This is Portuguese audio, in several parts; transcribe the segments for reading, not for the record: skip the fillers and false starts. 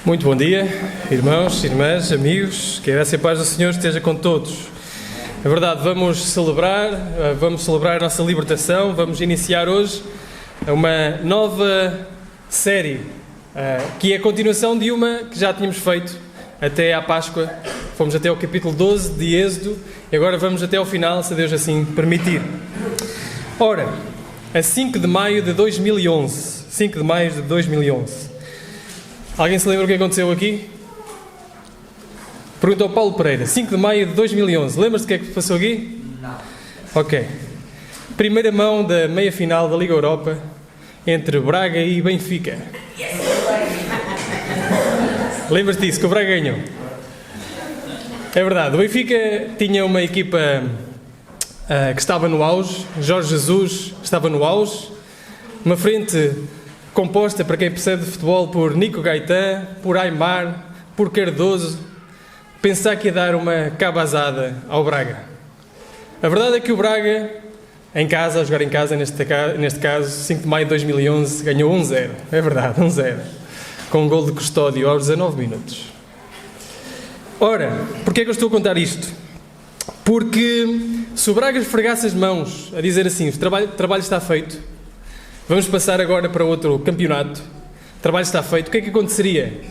Muito bom dia, irmãos, irmãs, amigos, que a graça e a paz do Senhor esteja com todos. É verdade, vamos celebrar a nossa libertação, vamos iniciar hoje uma nova série, que é a continuação de uma que já tínhamos feito até à Páscoa. Fomos até ao capítulo 12 de Êxodo e agora vamos até ao final, se Deus assim permitir. Ora, a 5 de maio de 2011, 5 de maio de 2011, alguém se lembra o que aconteceu aqui? Pergunta ao Paulo Pereira, 5 de maio de 2011, lembra-se do que é que passou aqui? Não. Ok. Primeira mão da meia-final da Liga Europa entre Braga e Benfica. Lembras-te disso, que o Braga ganhou? É verdade, o Benfica tinha uma equipa que estava no auge, Jorge Jesus estava no auge, uma frente composta, para quem percebe de futebol, por Nico Gaetan, por Aimar, por Cardoso. Pensar que ia dar uma cabazada ao Braga. A verdade é que o Braga, em casa, a jogar em casa, neste caso, 5 de maio de 2011, ganhou 1-0. É verdade, 1-0. Com um gol de Custódio aos 19 minutos. Ora, porquê é que eu estou a contar isto? Porque se o Braga esfregasse as mãos a dizer assim, o trabalho está feito, vamos passar agora para outro campeonato, o trabalho está feito, o que é que aconteceria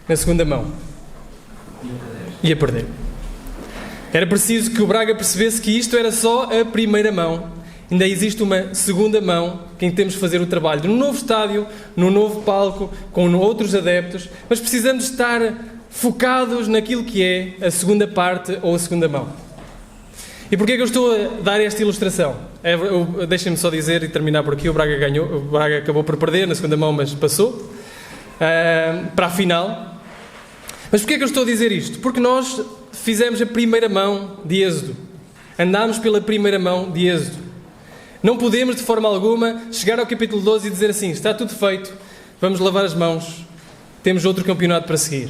na segunda mão? Ia perder. Era preciso que o Braga percebesse que isto era só a primeira mão. Ainda existe uma segunda mão em que temos de fazer o trabalho num novo estádio, num novo palco, com outros adeptos, mas precisamos estar focados naquilo que é a segunda parte ou a segunda mão. E porquê é que eu estou a dar esta ilustração? Deixem-me só dizer e terminar por aqui, o Braga ganhou, o Braga acabou por perder na segunda mão, mas passou para a final. Mas porquê é que eu estou a dizer isto? Porque nós fizemos a primeira mão de Êxodo. Andámos pela primeira mão de Êxodo. Não podemos, de forma alguma, chegar ao capítulo 12 e dizer assim, está tudo feito, vamos lavar as mãos, temos outro campeonato para seguir.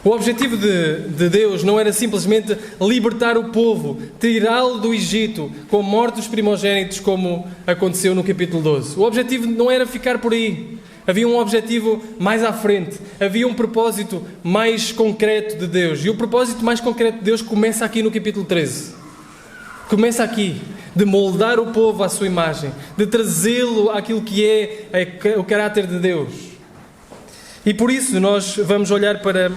O objetivo de Deus não era simplesmente libertar o povo, tirá-lo do Egito, com a morte dos primogénitos, como aconteceu no capítulo 12. O objetivo não era ficar por aí. Havia um objetivo mais à frente. Havia um propósito mais concreto de Deus. E o propósito mais concreto de Deus começa aqui no capítulo 13. Começa aqui, de moldar o povo à sua imagem, de trazê-lo àquilo que é o caráter de Deus. E por isso nós vamos olhar para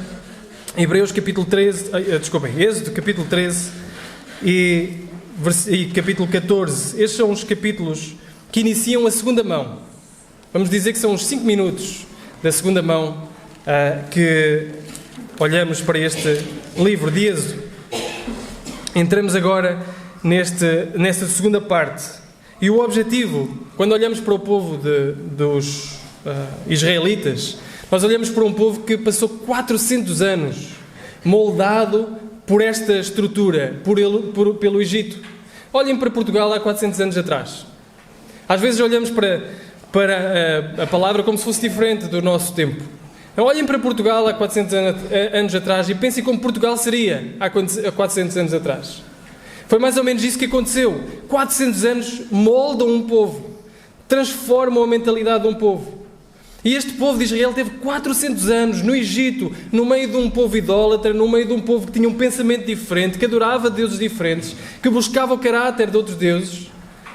Êxodo capítulo 13 e capítulo 14. Estes são os capítulos que iniciam a segunda mão. Vamos dizer que são os 5 minutos da segunda mão que olhamos para este livro de Êxodo. Entramos agora nesta segunda parte. E o objetivo, quando olhamos para o povo dos israelitas, nós olhamos para um povo que passou 400 anos moldado por esta estrutura, pelo Egito. Olhem para Portugal há 400 anos atrás. Às vezes olhamos para a palavra como se fosse diferente do nosso tempo. Olhem para Portugal há 400 anos atrás e pensem como Portugal seria há 400 anos atrás. Foi mais ou menos isso que aconteceu. 400 anos moldam um povo, transformam a mentalidade de um povo. E este povo de Israel teve 400 anos no Egito, no meio de um povo idólatra, no meio de um povo que tinha um pensamento diferente, que adorava deuses diferentes, que buscava o caráter de outros deuses.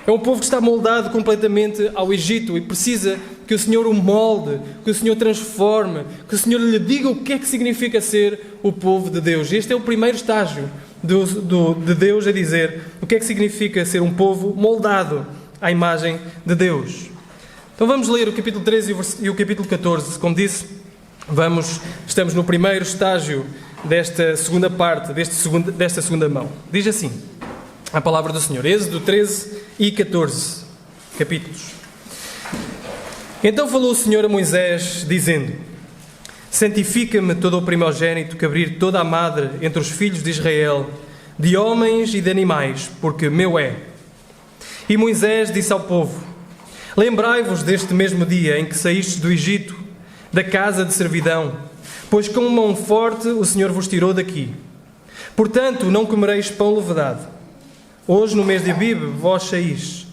É um povo que está moldado completamente ao Egito e precisa que o Senhor o molde, que o Senhor transforme, que o Senhor lhe diga o que é que significa ser o povo de Deus. Este é o primeiro estágio de Deus a dizer o que é que significa ser um povo moldado à imagem de Deus. Então vamos ler o capítulo 13 e o capítulo 14. Como disse, estamos no primeiro estágio desta segunda parte, desta segunda mão. Diz assim a palavra do Senhor, Êxodo 13 e 14 capítulos. Então falou o Senhor a Moisés, dizendo: santifica-me todo o primogénito que abrir toda a madre entre os filhos de Israel, de homens e de animais, porque meu é. E Moisés disse ao povo: lembrai-vos deste mesmo dia em que saístes do Egito, da casa de servidão, pois com mão forte o Senhor vos tirou daqui. Portanto, não comereis pão levedado. Hoje, no mês de Abib, vós saís.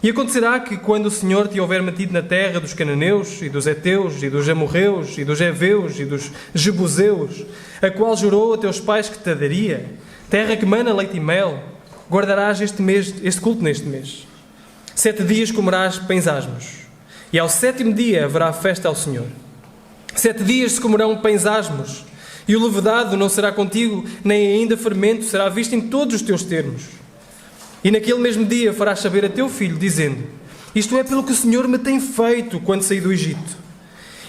E acontecerá que, quando o Senhor te houver metido na terra dos cananeus, e dos heteus, e dos amorreus, e dos heveus, e dos jebuseus, a qual jurou a teus pais que te daria, terra que mana leite e mel, guardarás este culto neste mês. 7 dias comerás pães asmos, e ao 7º dia haverá festa ao Senhor. 7 dias se comerão pães asmos, e o levedado não será contigo, nem ainda fermento será visto em todos os teus termos. E naquele mesmo dia farás saber a teu filho, dizendo: isto é pelo que o Senhor me tem feito quando saí do Egito.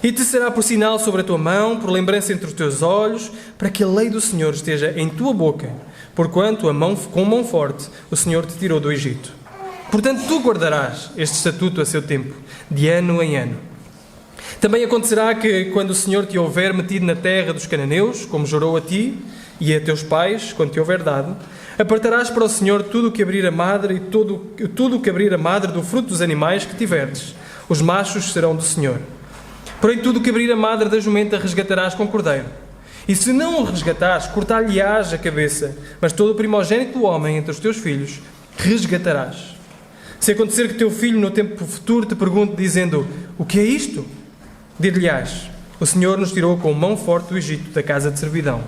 E te será por sinal sobre a tua mão, por lembrança entre os teus olhos, para que a lei do Senhor esteja em tua boca, porquanto com mão forte o Senhor te tirou do Egito. Portanto, tu guardarás este estatuto a seu tempo, de ano em ano. Também acontecerá que, quando o Senhor te houver metido na terra dos cananeus, como jurou a ti e a teus pais, quando te houver dado, apartarás para o Senhor tudo o que abrir a madre e tudo o que abrir a madre do fruto dos animais que tiverdes. Os machos serão do Senhor. Porém, tudo o que abrir a madre da jumenta resgatarás com cordeiro. E se não o resgatares, cortar-lhe-ás a cabeça, mas todo o primogênito do homem entre os teus filhos resgatarás. Se acontecer que teu filho no tempo futuro te pergunte, dizendo: o que é isto? Dir-lhe-ás: o Senhor nos tirou com mão forte do Egito, da casa de servidão.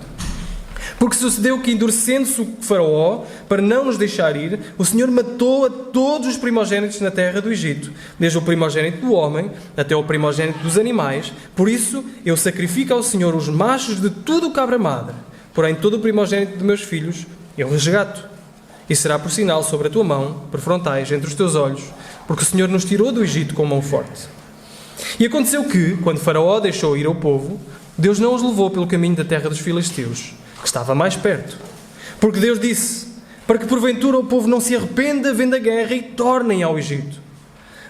Porque sucedeu que, endurecendo-se o Faraó, para não nos deixar ir, o Senhor matou a todos os primogênitos na terra do Egito, desde o primogênito do homem até o primogênito dos animais. Por isso, eu sacrifico ao Senhor os machos de tudo o cabra-madre. Porém, todo o primogênito de meus filhos eu resgato. E será por sinal sobre a tua mão, por frontais, entre os teus olhos, porque o Senhor nos tirou do Egito com mão forte. E aconteceu que, quando Faraó deixou ir ao povo, Deus não os levou pelo caminho da terra dos filisteus, que estava mais perto. Porque Deus disse: para que porventura o povo não se arrependa, vendo a guerra e tornem ao Egito.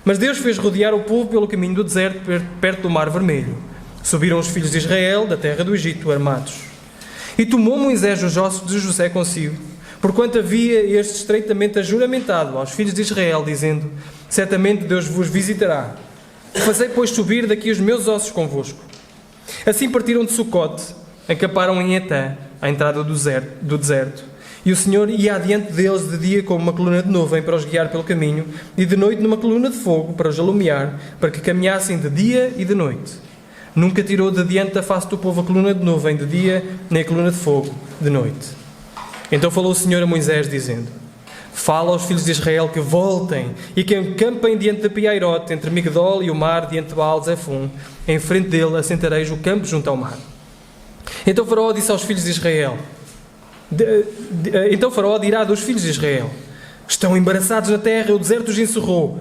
Mas Deus fez rodear o povo pelo caminho do deserto, perto do Mar Vermelho. Subiram os filhos de Israel da terra do Egito, armados. E tomou Moisés os ossos de José consigo, porquanto havia este estreitamente ajuramentado aos filhos de Israel, dizendo: certamente Deus vos visitará. Fazei, pois, subir daqui os meus ossos convosco. Assim partiram de Sucote, acamparam em Etã, à entrada do deserto. E o Senhor ia adiante deles de dia como uma coluna de nuvem para os guiar pelo caminho, e de noite numa coluna de fogo para os alumiar, para que caminhassem de dia e de noite. Nunca tirou de diante da face do povo a coluna de nuvem de dia, nem a coluna de fogo de noite. Então falou o Senhor a Moisés, dizendo: fala aos filhos de Israel que voltem e que acampem diante de Piairote, entre Migdol e o mar, diante de Baal-Zefum. Em frente dele assentareis o campo junto ao mar. Então Faraó disse aos filhos de Israel: então Faraó dirá dos filhos de Israel: estão embaraçados na terra, o deserto os encerrou.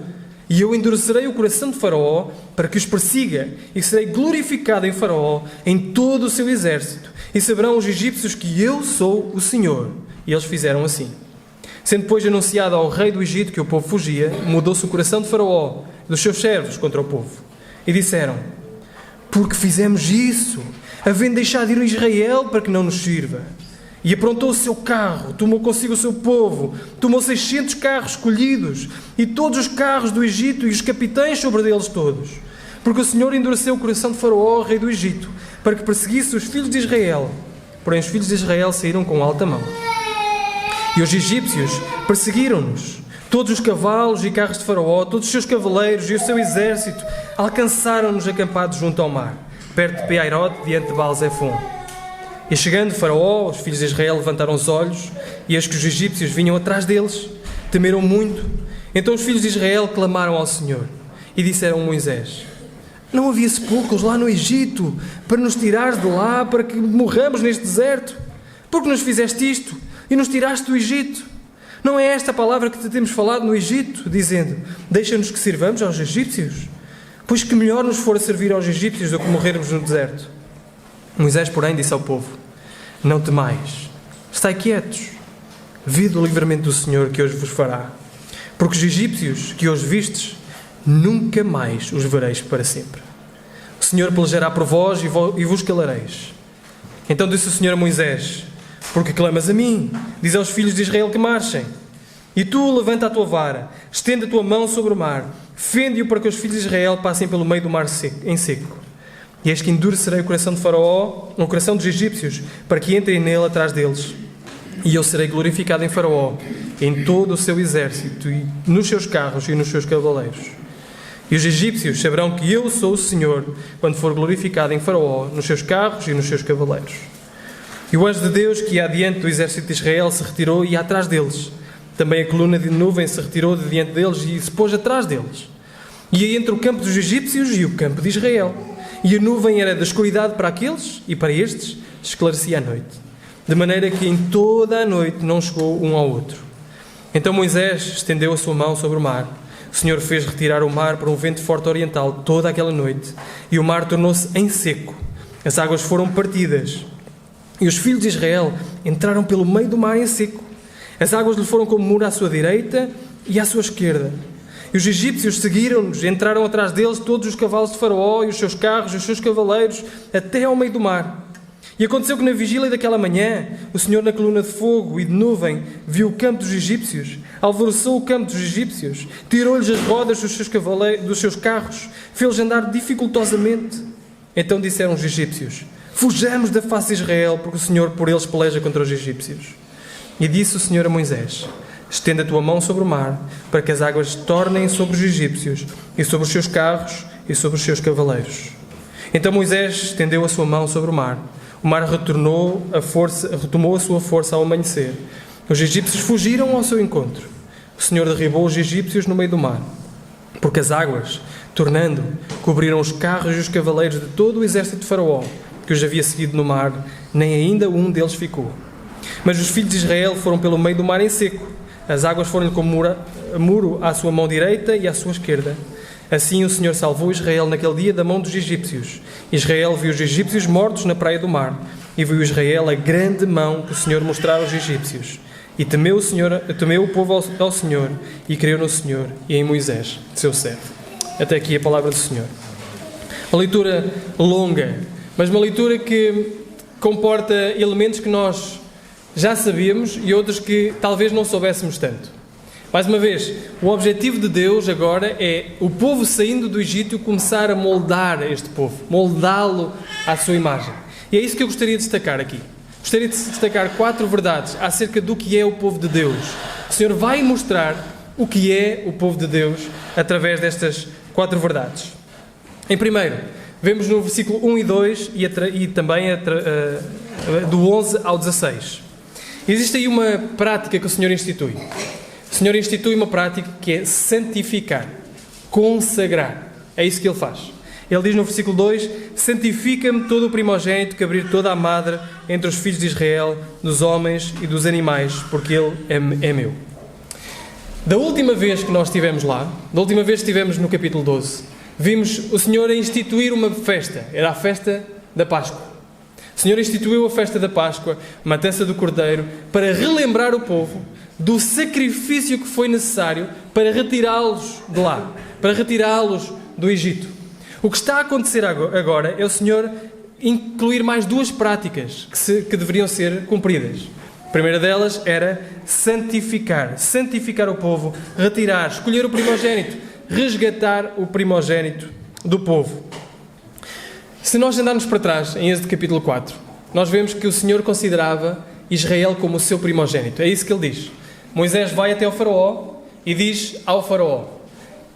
E eu endurecerei o coração de Faraó para que os persiga, e serei glorificado em Faraó, em todo o seu exército. E saberão os egípcios que eu sou o Senhor. E eles fizeram assim. Sendo depois anunciado ao rei do Egito que o povo fugia, mudou-se o coração de Faraó, dos seus servos, contra o povo. E disseram: porque fizemos isso, havendo deixado ir Israel para que não nos sirva. E aprontou o seu carro, tomou consigo o seu povo, tomou 600 carros escolhidos, e todos os carros do Egito e os capitães sobre deles todos. Porque o Senhor endureceu o coração de Faraó, rei do Egito, para que perseguisse os filhos de Israel. Porém os filhos de Israel saíram com alta mão. E os egípcios perseguiram-nos. Todos os cavalos e carros de Faraó, todos os seus cavaleiros e o seu exército, alcançaram-nos acampados junto ao mar, perto de Piairote, diante de Baal-Zefum. E chegando Faraó, os filhos de Israel levantaram os olhos, e eis que os egípcios vinham atrás deles, temeram muito. Então os filhos de Israel clamaram ao Senhor, e disseram a Moisés: não havia sepulcros lá no Egito, para nos tirares de lá, para que morramos neste deserto? Por que nos fizeste isto, e nos tiraste do Egito? Não é esta a palavra que te temos falado no Egito, dizendo: deixa-nos que sirvamos aos egípcios? Pois que melhor nos for a servir aos egípcios do que morrermos no deserto. Moisés, porém, disse ao povo: não temais, estai quietos, vede o livramento do Senhor que hoje vos fará. Porque os egípcios que hoje vistes, nunca mais os vereis para sempre. O Senhor pelejará por vós e vos calareis. Então disse o Senhor a Moisés: porque clamas a mim? Diz aos filhos de Israel que marchem. E tu levanta a tua vara, estende a tua mão sobre o mar, fende-o para que os filhos de Israel passem pelo meio do mar em seco. E eis que endurecerei o coração de Faraó, o coração dos egípcios, para que entrem nele atrás deles. E eu serei glorificado em Faraó, em todo o seu exército, e nos seus carros e nos seus cavaleiros. E os egípcios saberão que eu sou o Senhor, quando for glorificado em Faraó, nos seus carros e nos seus cavaleiros. E o anjo de Deus, que ia adiante do exército de Israel, se retirou e ia atrás deles. Também a coluna de nuvem se retirou de diante deles e se pôs atrás deles. E aí entre o campo dos egípcios e o campo de Israel. E a nuvem era da escuridade para aqueles, e para estes esclarecia a noite. De maneira que em toda a noite não chegou um ao outro. Então Moisés estendeu a sua mão sobre o mar. O Senhor fez retirar o mar por um vento forte oriental toda aquela noite. E o mar tornou-se em seco. As águas foram partidas. E os filhos de Israel entraram pelo meio do mar em seco. As águas lhe foram como muro à sua direita e à sua esquerda. E os egípcios seguiram-nos, entraram atrás deles todos os cavalos de Faraó e os seus carros e os seus cavaleiros, até ao meio do mar. E aconteceu que na vigília daquela manhã, o Senhor na coluna de fogo e de nuvem viu o campo dos egípcios, alvoroçou o campo dos egípcios, tirou-lhes as rodas dos seus carros, fez-los andar dificultosamente. Então disseram os egípcios: fujamos da face de Israel, porque o Senhor por eles peleja contra os egípcios. E disse o Senhor a Moisés: estenda a tua mão sobre o mar, para que as águas tornem sobre os egípcios, e sobre os seus carros, e sobre os seus cavaleiros. Então Moisés estendeu a sua mão sobre o mar. O mar retomou a sua força ao amanhecer. Os egípcios fugiram ao seu encontro. O Senhor derribou os egípcios no meio do mar, porque as águas, tornando, cobriram os carros e os cavaleiros de todo o exército de Faraó, que os havia seguido no mar, nem ainda um deles ficou. Mas os filhos de Israel foram pelo meio do mar em seco. As águas foram-lhe como muro à sua mão direita e à sua esquerda. Assim o Senhor salvou Israel naquele dia da mão dos egípcios. Israel viu os egípcios mortos na praia do mar, e viu Israel a grande mão que o Senhor mostrara aos egípcios. E temeu o povo ao Senhor, e creu no Senhor e em Moisés, seu servo. Até aqui a palavra do Senhor. Uma leitura longa, mas uma leitura que comporta elementos que nós já sabíamos e outros que talvez não soubéssemos tanto. Mais uma vez, o objetivo de Deus agora é o povo saindo do Egito começar a moldar este povo, moldá-lo à sua imagem. E é isso que eu gostaria de destacar aqui. Gostaria de destacar 4 verdades acerca do que é o povo de Deus. O Senhor vai mostrar o que é o povo de Deus através destas 4 verdades. Em primeiro, vemos no versículo 1 e 2 e também do 11 ao 16. Existe aí uma prática que o Senhor institui. O Senhor institui uma prática que é santificar, consagrar. É isso que Ele faz. Ele diz no versículo 2: santifica-me todo o primogênito que abrir toda a madre entre os filhos de Israel, dos homens e dos animais, porque Ele é meu. Da última vez que nós estivemos lá, da última vez que estivemos no capítulo 12, vimos o Senhor a instituir uma festa. Era a festa da Páscoa. O Senhor instituiu a festa da Páscoa, a matança do Cordeiro, para relembrar o povo do sacrifício que foi necessário para retirá-los de lá, para retirá-los do Egito. O que está a acontecer agora é o Senhor incluir mais 2 práticas que deveriam ser cumpridas. A primeira delas era santificar o povo, retirar, escolher o primogênito, resgatar o primogênito do povo. Se nós andarmos para trás, em Êxodo capítulo 4, nós vemos que o Senhor considerava Israel como o seu primogênito. É isso que Ele diz. Moisés vai até ao Faraó e diz ao Faraó: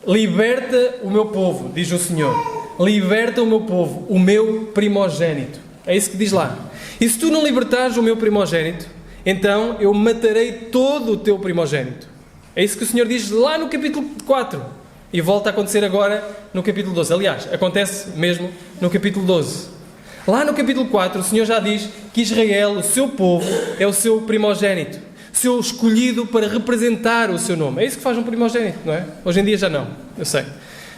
liberta o meu povo, diz o Senhor. Liberta o meu povo, o meu primogênito. É isso que diz lá. E se tu não libertares o meu primogênito, então eu matarei todo o teu primogênito. É isso que o Senhor diz lá no capítulo 4. E volta a acontecer agora no capítulo 12. Aliás, acontece mesmo no capítulo 12. Lá no capítulo 4, o Senhor já diz que Israel, o seu povo, é o seu primogênito. Seu escolhido para representar o seu nome. É isso que faz um primogênito, não é? Hoje em dia já não, eu sei.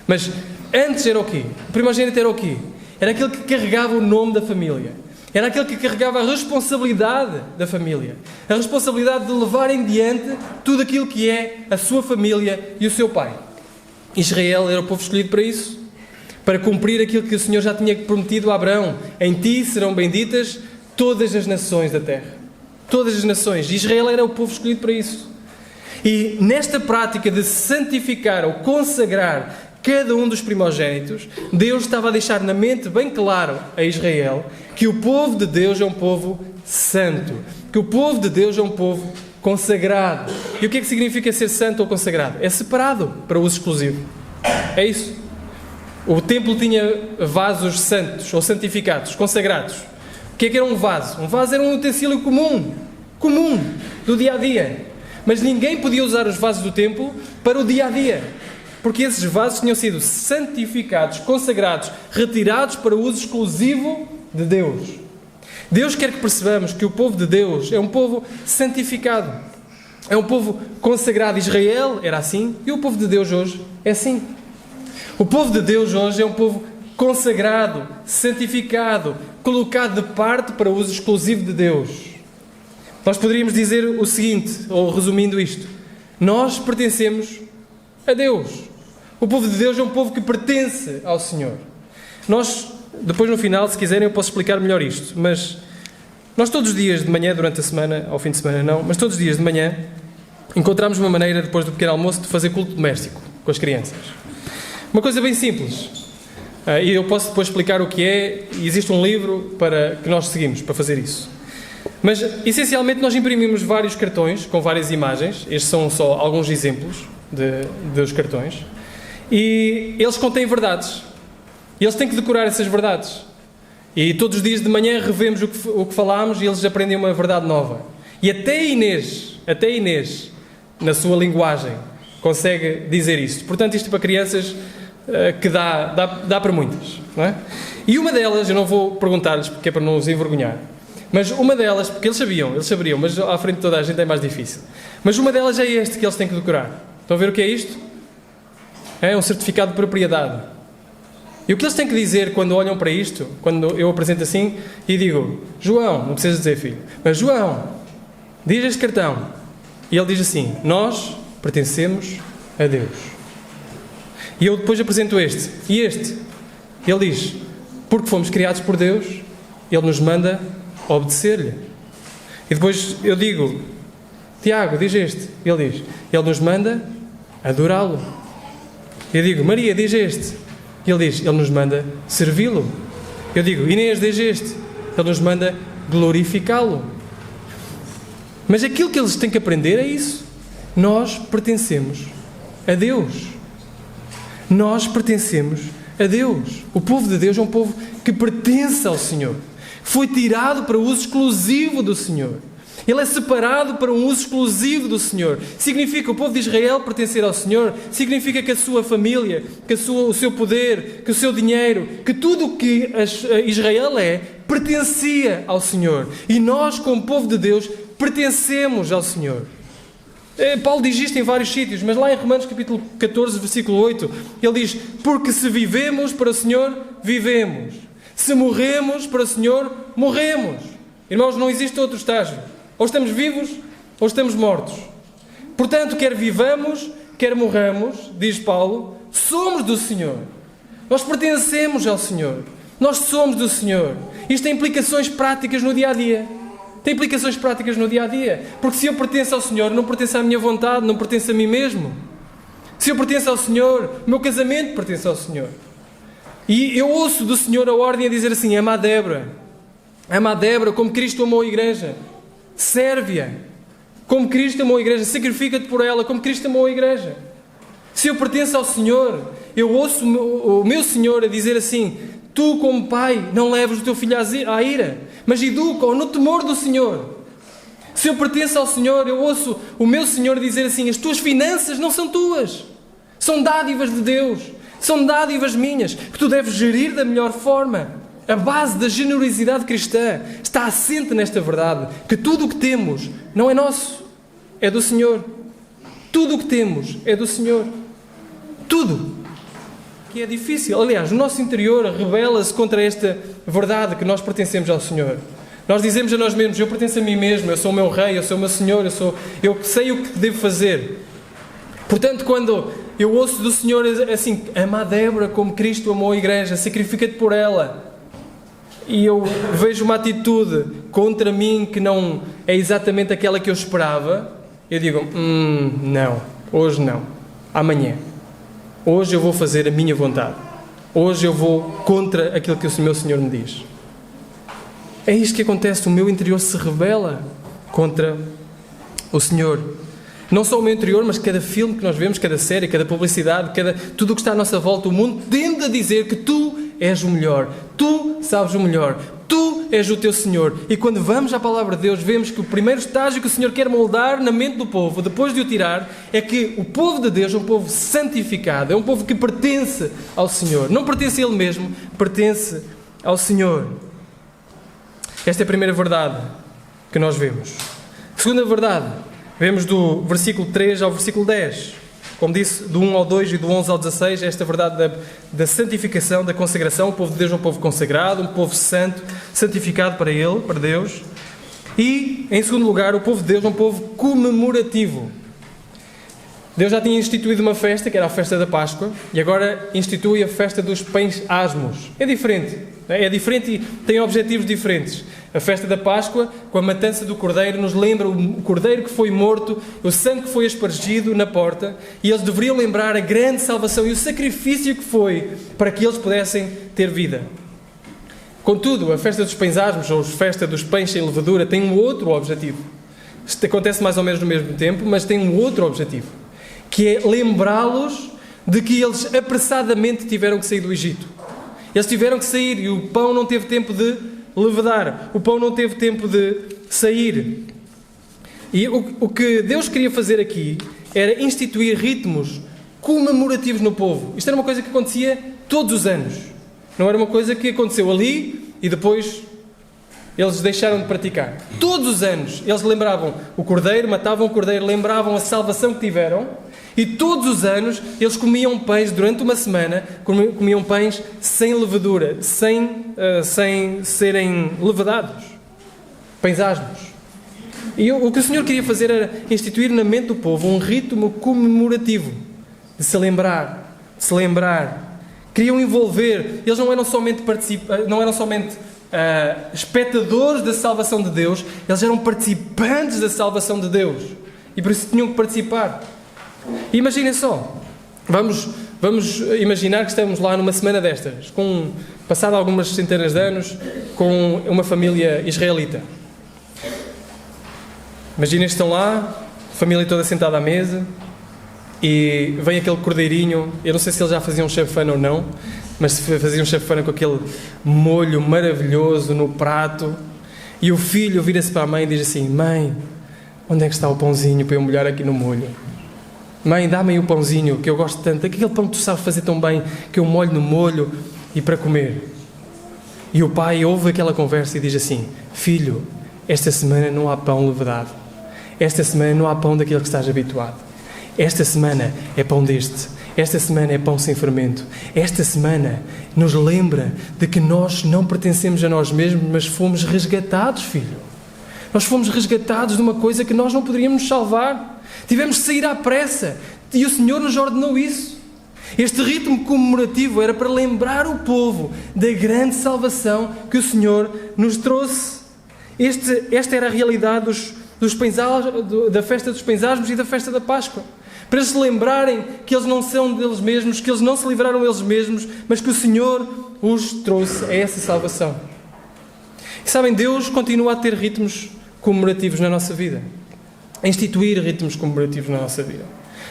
Mas antes era o quê? O primogênito era o quê? Era aquele que carregava o nome da família. Era aquele que carregava a responsabilidade da família. A responsabilidade de levar em diante tudo aquilo que é a sua família e o seu pai. Israel era o povo escolhido para isso, para cumprir aquilo que o Senhor já tinha prometido a Abraão: em ti serão benditas todas as nações da terra. Todas as nações. Israel era o povo escolhido para isso. E nesta prática de santificar ou consagrar cada um dos primogênitos, Deus estava a deixar na mente bem claro a Israel que o povo de Deus é um povo santo, que o povo de Deus é um povo consagrado. E o que é que significa ser santo ou consagrado? É separado para uso exclusivo. É isso. O templo tinha vasos santos ou santificados, consagrados. O que é que era um vaso? Um vaso era um utensílio comum, do dia-a-dia. Mas ninguém podia usar os vasos do templo para o dia-a-dia, porque esses vasos tinham sido santificados, consagrados, retirados para o uso exclusivo de Deus. Deus quer que percebamos que o povo de Deus é um povo santificado, é um povo consagrado. Israel era assim e o povo de Deus hoje é assim. O povo de Deus hoje é um povo consagrado, santificado, colocado de parte para o uso exclusivo de Deus. Nós poderíamos dizer o seguinte, ou resumindo isto: nós pertencemos a Deus. O povo de Deus é um povo que pertence ao Senhor. Nós, depois no final, se quiserem, eu posso explicar melhor isto, mas nós todos os dias de manhã, durante a semana, ao fim de semana não, mas todos os dias de manhã, encontramos uma maneira, depois do pequeno almoço, de fazer culto doméstico com as crianças. Uma coisa bem simples. E eu posso depois explicar o que é, e existe um livro que nós seguimos para fazer isso. Mas, essencialmente, nós imprimimos vários cartões com várias imagens. Estes são só alguns exemplos dos cartões. E eles contêm verdades. E eles têm que decorar essas verdades. E todos os dias de manhã revemos o que falámos e eles aprendem uma verdade nova. E até Inês, na sua linguagem, consegue dizer isto. Portanto, isto para crianças que dá para muitas, não é? E uma delas, eu não vou perguntar-lhes porque é para não os envergonhar, mas uma delas, porque eles saberiam, mas à frente de toda a gente é mais difícil. Mas uma delas é este que eles têm que decorar. Estão a ver o que é isto? É um certificado de propriedade. E o que eles têm que dizer quando olham para isto, quando eu apresento assim e digo: João, não precisas dizer filho, mas João, diz este cartão. E ele diz assim: nós pertencemos a Deus. E eu depois apresento este. E este. Ele diz: porque fomos criados por Deus, Ele nos manda obedecer-lhe. E depois eu digo: Tiago, diz este. Ele diz: Ele nos manda adorá-lo. Eu digo: Maria, diz este. Ele diz: Ele nos manda servi-lo. Eu digo: Inês, diz este. Ele nos manda glorificá-lo. Mas aquilo que eles têm que aprender é isso. Nós pertencemos a Deus. Nós pertencemos a Deus. O povo de Deus é um povo que pertence ao Senhor. Foi tirado para o uso exclusivo do Senhor. Ele é separado para um uso exclusivo do Senhor. Significa o povo de Israel pertencer ao Senhor. Significa que a sua família, que o seu poder, que o seu dinheiro, que tudo o que Israel é, pertencia ao Senhor. E nós, como povo de Deus, pertencemos ao Senhor. Paulo diz isto em vários sítios, mas lá em Romanos capítulo 14, versículo 8, ele diz: porque se vivemos para o Senhor, vivemos. Se morremos para o Senhor, morremos. Irmãos, não existe outro estágio. Ou estamos vivos, ou estamos mortos. Portanto, quer vivamos, quer morramos, diz Paulo, somos do Senhor. Nós pertencemos ao Senhor. Nós somos do Senhor. Isto tem implicações práticas no dia-a-dia. Tem implicações práticas no dia-a-dia. Porque se eu pertenço ao Senhor, não pertenço à minha vontade, não pertenço a mim mesmo. Se eu pertenço ao Senhor, o meu casamento pertence ao Senhor. E eu ouço do Senhor a ordem a dizer assim: ama a Débora. Ama a Débora como Cristo amou a igreja. Serve-a como Cristo amou a igreja. Sacrifica-te por ela como Cristo amou a igreja. Se eu pertenço ao Senhor, eu ouço o meu Senhor a dizer assim: tu, como pai, não leves o teu filho à ira, mas educa-o no temor do Senhor. Se eu pertenço ao Senhor, eu ouço o meu Senhor dizer assim: as tuas finanças não são tuas, são dádivas de Deus, são dádivas minhas, que tu deves gerir da melhor forma. A base da generosidade cristã está assente nesta verdade, que tudo o que temos não é nosso, é do Senhor. Tudo o que temos é do Senhor. Tudo. Que é difícil. Aliás, o nosso interior rebela-se contra esta verdade que nós pertencemos ao Senhor. Nós dizemos a nós mesmos: eu pertenço a mim mesmo, eu sou o meu rei, eu sou o meu Senhor, eu sei o que devo fazer. Portanto, quando eu ouço do Senhor assim: ama a Débora como Cristo amou a igreja, sacrifica-te por ela, e eu vejo uma atitude contra mim que não é exatamente aquela que eu esperava, eu digo: não, hoje não, amanhã. Hoje eu vou fazer a minha vontade. Hoje eu vou contra aquilo que o meu Senhor me diz. É isto que acontece, o meu interior se rebela contra o Senhor. Não só o meu interior, mas cada filme que nós vemos, cada série, cada publicidade, tudo o que está à nossa volta, o mundo tende a dizer que tu és o melhor, tu sabes o melhor, tu és o teu Senhor. E quando vamos à palavra de Deus, vemos que o primeiro estágio que o Senhor quer moldar na mente do povo, depois de o tirar, é que o povo de Deus é um povo santificado, é um povo que pertence ao Senhor. Não pertence a Ele mesmo, pertence ao Senhor. Esta é a primeira verdade que nós vemos. A segunda verdade, vemos do versículo 3 ao versículo 10. Como disse, do 1 ao 2 e do 11 ao 16, esta verdade da santificação, da consagração. O povo de Deus é um povo consagrado, um povo santo, santificado para Ele, para Deus. E, em segundo lugar, o povo de Deus é um povo comemorativo. Deus já tinha instituído uma festa, que era a festa da Páscoa, e agora institui a festa dos pães asmos. É diferente e tem objetivos diferentes. A festa da Páscoa, com a matança do cordeiro, nos lembra o cordeiro que foi morto, o sangue que foi espargido na porta, e eles deveriam lembrar a grande salvação e o sacrifício que foi para que eles pudessem ter vida. Contudo, a festa dos pães asmos, ou a festa dos pães sem levadura, tem um outro objetivo. Isto acontece mais ou menos no mesmo tempo, mas tem um outro objetivo, que é lembrá-los de que eles apressadamente tiveram que sair do Egito. Eles tiveram que sair e o pão não teve tempo de levedar, o pão não teve tempo de sair. E o que Deus queria fazer aqui era instituir ritmos comemorativos no povo. Isto era uma coisa que acontecia todos os anos. Não era uma coisa que aconteceu ali e depois eles deixaram de praticar. Todos os anos eles lembravam o cordeiro, matavam o cordeiro, lembravam a salvação que tiveram. E todos os anos eles comiam pães, durante uma semana, comiam pães sem levedura, sem serem levedados. Pães asmos. E o que o Senhor queria fazer era instituir na mente do povo um ritmo comemorativo, de se lembrar. Queriam envolver. Eles não eram somente espectadores da salvação de Deus, eles eram participantes da salvação de Deus. E por isso tinham que participar. Imaginem só, vamos imaginar que estamos lá numa semana destas, passado algumas centenas de anos, com uma família israelita. Imaginem que estão lá, a família toda sentada à mesa, e vem aquele cordeirinho. Eu não sei se eles já faziam chafana ou não, mas faziam chafana com aquele molho maravilhoso no prato, e o filho vira-se para a mãe e diz assim: mãe, onde é que está o pãozinho para eu molhar aqui no molho? Mãe, dá-me aí o pãozinho, que eu gosto tanto, aquele pão que tu sabes fazer tão bem, que eu molho no molho e para comer. E o pai ouve aquela conversa e diz assim: filho, esta semana não há pão levedado. Esta semana não há pão daquele que estás habituado. Esta semana é pão deste. Esta semana é pão sem fermento. Esta semana nos lembra de que nós não pertencemos a nós mesmos, mas fomos resgatados, filho. Nós fomos resgatados de uma coisa que nós não poderíamos nos salvar. Tivemos de sair à pressa e o Senhor nos ordenou isso. Este ritmo comemorativo era para lembrar o povo da grande salvação que o Senhor nos trouxe. Esta era a realidade da festa dos pães asmos e da festa da Páscoa. Para eles se lembrarem que eles não são deles mesmos, que eles não se livraram eles mesmos, mas que o Senhor os trouxe a essa salvação. E sabem, Deus continua a ter ritmos comemorativos na nossa vida. A instituir ritmos comemorativos na nossa vida.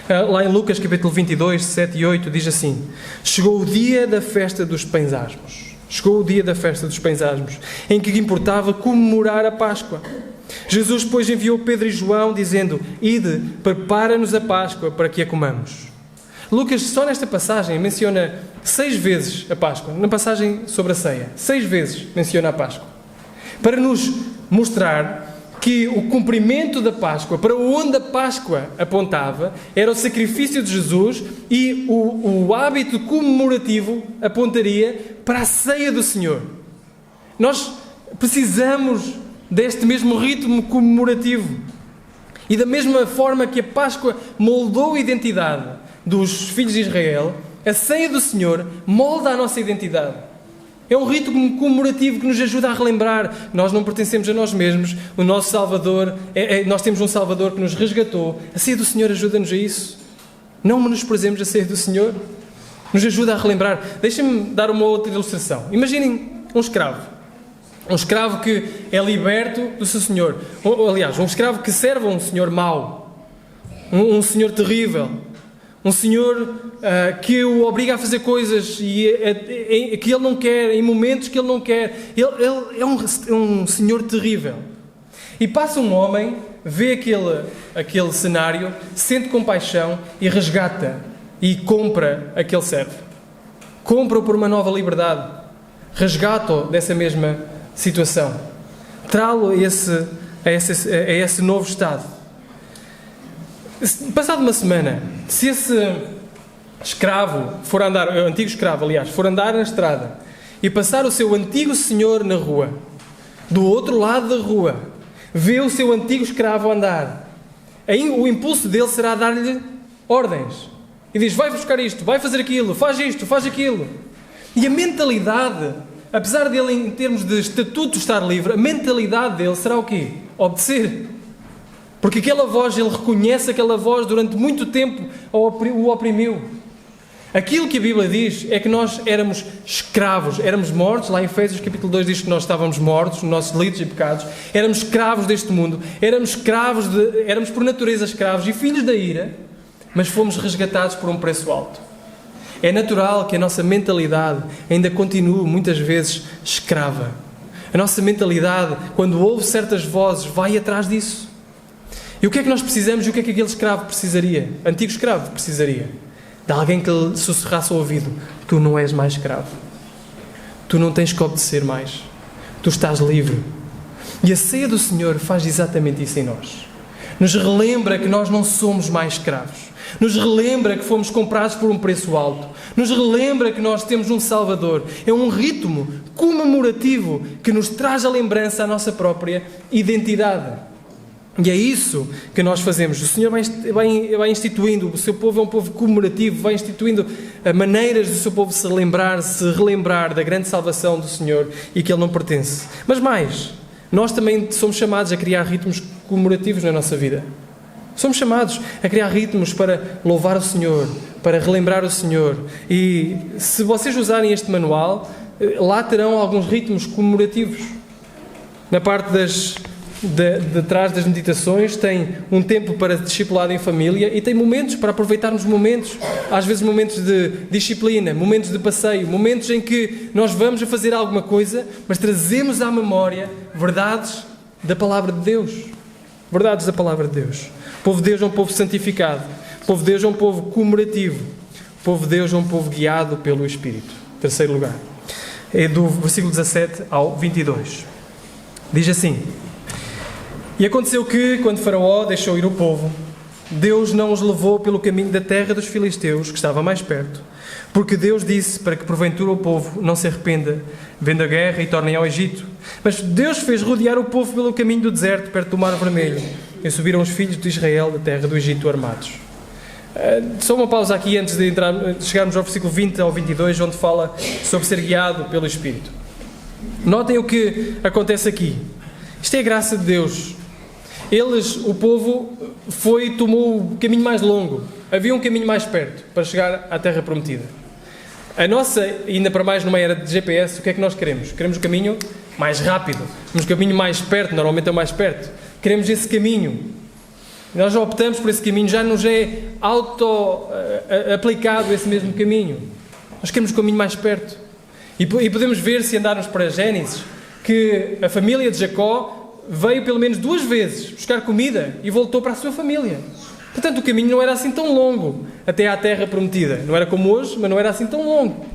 Lá em Lucas capítulo 22, 7 e 8 diz assim: chegou o dia da festa dos pães asmos. Chegou o dia da festa dos pães asmos, em que importava comemorar a Páscoa. Jesus, pois, enviou Pedro e João, dizendo: ide, prepara-nos a Páscoa para que a comamos. Lucas, só nesta passagem, menciona 6 vezes a Páscoa. Na passagem sobre a ceia, 6 vezes menciona a Páscoa. Para nos mostrar que o cumprimento da Páscoa, para onde a Páscoa apontava, era o sacrifício de Jesus, e o hábito comemorativo apontaria para a ceia do Senhor. Nós precisamos deste mesmo ritmo comemorativo. E da mesma forma que a Páscoa moldou a identidade dos filhos de Israel, a ceia do Senhor molda a nossa identidade. É um ritmo comemorativo que nos ajuda a relembrar: nós não pertencemos a nós mesmos, o nosso Salvador, nós temos um Salvador que nos resgatou. A ceia do Senhor ajuda-nos a isso. Não menosprezemos a ceia do Senhor. Nos ajuda a relembrar. Deixem-me dar uma outra ilustração. Imaginem um escravo. Um escravo que é liberto do seu senhor. Aliás, um escravo que serve a um senhor mau. Um senhor terrível. Um senhor que o obriga a fazer coisas que ele não quer, em momentos que ele não quer. Ele é um senhor terrível. E passa um homem, vê aquele cenário, sente compaixão e resgata e compra aquele servo. Compra-o por uma nova liberdade. Resgata-o dessa mesma situação. Trá-lo a esse novo estado. Passado uma semana, se esse escravo for andar, o antigo escravo, aliás, for andar na estrada e passar o seu antigo senhor na rua, do outro lado da rua, vê o seu antigo escravo andar, aí o impulso dele será dar-lhe ordens. E diz, vai buscar isto, vai fazer aquilo, faz isto, faz aquilo. E a mentalidade, apesar dele em termos de estatuto estar livre, a mentalidade dele será o quê? Obedecer. Porque aquela voz, ele reconhece aquela voz durante muito tempo o oprimiu. Aquilo que a Bíblia diz é que nós éramos escravos, éramos mortos. Lá em Efésios capítulo 2 diz que nós estávamos mortos nos nossos delitos e pecados. Éramos escravos deste mundo, éramos por natureza escravos e filhos da ira, mas fomos resgatados por um preço alto. É natural que a nossa mentalidade ainda continue muitas vezes escrava. A nossa mentalidade, quando ouve certas vozes, vai atrás disso. E o que é que nós precisamos e o que é que aquele escravo precisaria? Antigo escravo precisaria de alguém que lhe sussurrasse ao ouvido: tu não és mais escravo. Tu não tens que obedecer mais. Tu estás livre. E a ceia do Senhor faz exatamente isso em nós. Nos relembra que nós não somos mais escravos. Nos relembra que fomos comprados por um preço alto. Nos relembra que nós temos um Salvador. É um ritmo comemorativo que nos traz a lembrança à nossa própria identidade. E é isso que nós fazemos. O Senhor vai instituindo, o seu povo é um povo comemorativo, vai instituindo maneiras do seu povo se relembrar da grande salvação do Senhor e que Ele não pertence. Mas mais, nós também somos chamados a criar ritmos comemorativos na nossa vida. Somos chamados a criar ritmos para louvar o Senhor, para relembrar o Senhor. E se vocês usarem este manual, lá terão alguns ritmos comemorativos. Na parte de trás das meditações tem um tempo para discipulado em família e tem momentos para aproveitarmos momentos, às vezes momentos de disciplina, momentos de passeio, momentos em que nós vamos a fazer alguma coisa, mas trazemos à memória verdades da Palavra de Deus. Verdades da Palavra de Deus. O povo de Deus é um povo santificado. O povo de Deus é um povo comemorativo. O povo de Deus é um povo guiado pelo Espírito. Terceiro lugar. É do versículo 17 ao 22. Diz assim: E aconteceu que, quando Faraó deixou ir o povo, Deus não os levou pelo caminho da terra dos filisteus, que estava mais perto, porque Deus disse para que porventura o povo não se arrependa, vendo a guerra e tornem ao Egito. Mas Deus fez rodear o povo pelo caminho do deserto, perto do Mar Vermelho, e subiram os filhos de Israel da terra do Egito armados. Só uma pausa aqui antes de chegarmos ao versículo 20 ao 22, onde fala sobre ser guiado pelo Espírito. Notem o que acontece aqui. Isto é a graça de Deus. O povo tomou o caminho mais longo. Havia um caminho mais perto para chegar à terra prometida. A nossa, ainda para mais numa era de GPS, o que é que nós queremos? Queremos o caminho mais rápido. Queremos o caminho mais perto, normalmente é o mais perto. Queremos esse caminho. Nós já optamos por esse caminho, já nos é auto-aplicado esse mesmo caminho. Nós queremos o caminho mais perto. E podemos ver, se andarmos para Gênesis, que a família de Jacó veio pelo menos 2 vezes buscar comida e voltou para a sua família. Portanto, o caminho não era assim tão longo até à terra prometida. Não era como hoje, mas não era assim tão longo.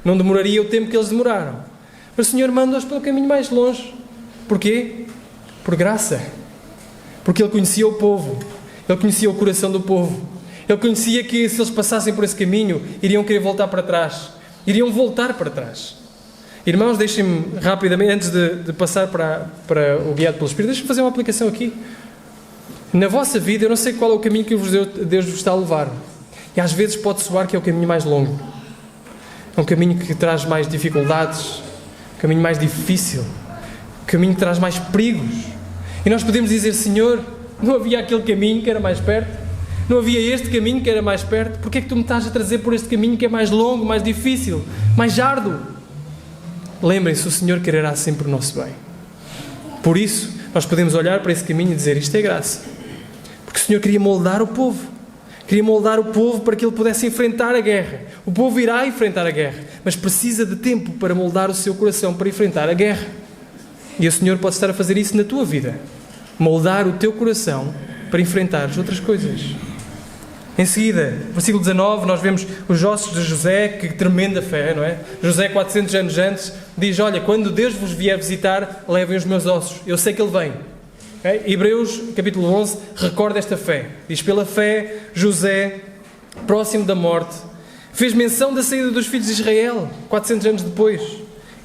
Não demoraria o tempo que eles demoraram. Mas o Senhor manda-os pelo caminho mais longe. Porquê? Por graça. Porque Ele conhecia o povo. Ele conhecia o coração do povo. Ele conhecia que se eles passassem por esse caminho, iriam querer voltar para trás. Iriam voltar para trás. Irmãos, deixem-me rapidamente, antes de passar para o guiado pelo Espírito, deixem-me fazer uma aplicação aqui. Na vossa vida, eu não sei qual é o caminho que Deus vos está a levar. E às vezes pode soar que é o caminho mais longo. É um caminho que traz mais dificuldades, um caminho mais difícil, um caminho que traz mais perigos. E nós podemos dizer: Senhor, não havia aquele caminho que era mais perto? Não havia este caminho que era mais perto? Porquê é que tu me estás a trazer por este caminho que é mais longo, mais difícil, mais árduo? lembrem-se, o Senhor quererá sempre o nosso bem. Por isso, nós podemos olhar para esse caminho e dizer, isto é graça. Porque o Senhor queria moldar o povo. Queria moldar o povo para que ele pudesse enfrentar a guerra. O povo irá enfrentar a guerra, mas precisa de tempo para moldar o seu coração para enfrentar a guerra. E o Senhor pode estar a fazer isso na tua vida. Moldar o teu coração para enfrentar as outras coisas. Em seguida, versículo 19, nós vemos os ossos de José, que tremenda fé, não é? José, 400 anos antes, diz, olha, quando Deus vos vier visitar, levem os meus ossos. Eu sei que Ele vem. Okay? Hebreus, capítulo 11, recorda esta fé. Diz, pela fé, José, próximo da morte, fez menção da saída dos filhos de Israel, 400 anos depois,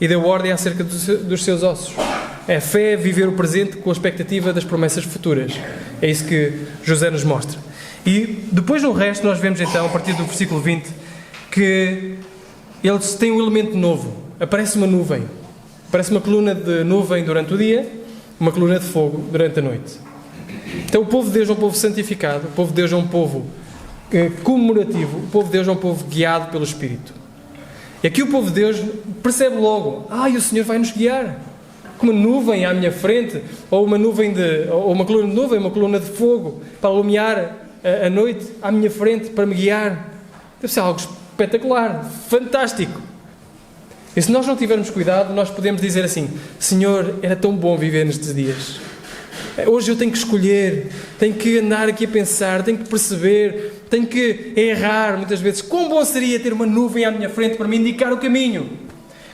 e deu ordem acerca dos seus ossos. A fé é viver o presente com a expectativa das promessas futuras. É isso que José nos mostra. E depois no resto nós vemos então, a partir do versículo 20, que eles têm um elemento novo. Aparece uma nuvem. Aparece uma coluna de nuvem durante o dia, uma coluna de fogo durante a noite. Então o povo de Deus é um povo santificado, o povo de Deus é um povo comemorativo, o povo de Deus é um povo guiado pelo Espírito. E aqui o povo de Deus percebe logo, o Senhor vai nos guiar. Com uma nuvem à minha frente, ou uma coluna de nuvem, uma coluna de fogo, para iluminar a noite à minha frente, para me guiar. Deve ser algo espetacular, fantástico. E se nós não tivermos cuidado, nós podemos dizer assim, Senhor, era tão bom viver nestes dias. Hoje eu tenho que escolher, tenho que andar aqui a pensar, tenho que perceber, tenho que errar muitas vezes. Quão bom seria ter uma nuvem à minha frente para me indicar o caminho?